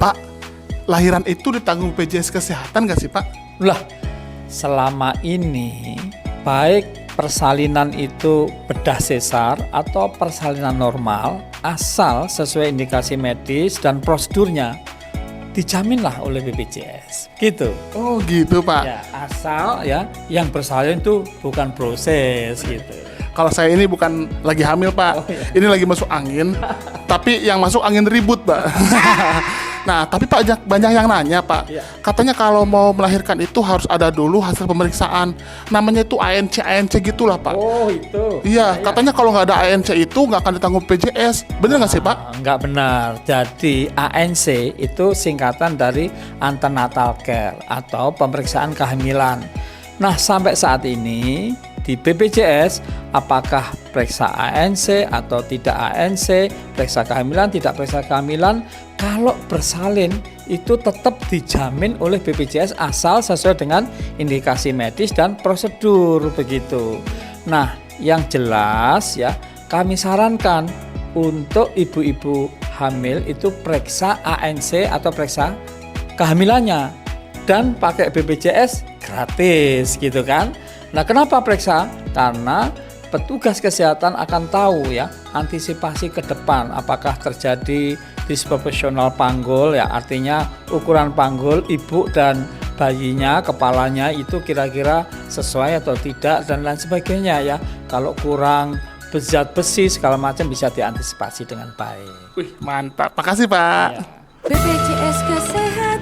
Pak, lahiran itu ditanggung BPJS Kesehatan nggak sih Pak? Lah, selama ini baik persalinan itu bedah sesar atau persalinan normal, asal sesuai indikasi medis dan prosedurnya dijaminlah oleh BPJS. Gitu. Oh gitu Pak. Ya, asal ya yang bersalin itu bukan proses gitu. Kalau saya ini bukan lagi hamil Pak, Oh, iya. ini lagi masuk angin, tapi yang masuk angin ribut Pak. Nah, tapi Pak banyak yang nanya Pak, Iya. katanya kalau mau melahirkan itu harus ada dulu hasil pemeriksaan, namanya itu ANC gitulah Pak. Oh itu. Iya, katanya kalau nggak ada ANC itu nggak akan ditanggung BPJS, bener nggak sih Pak? Enggak benar. Jadi ANC itu singkatan dari antenatal care atau pemeriksaan kehamilan. Nah, sampai saat ini di BPJS apakah periksa ANC atau tidak ANC, periksa kehamilan, tidak periksa kehamilan, kalau bersalin itu tetap dijamin oleh BPJS asal sesuai dengan indikasi medis dan prosedur begitu. Nah, yang jelas ya, kami sarankan untuk ibu-ibu hamil itu periksa ANC atau periksa kehamilannya dan pakai BPJS gratis gitu kan. Nah, kenapa periksa? Karena petugas kesehatan akan tahu ya antisipasi ke depan apakah terjadi disproporsional panggul ya, artinya ukuran panggul ibu dan bayinya, kepalanya itu kira-kira sesuai atau tidak dan lain sebagainya ya. Kalau kurang zat besi segala macam bisa diantisipasi dengan baik. Wih, mantap. Makasih Pak. Ya. BPJS Kesehatan.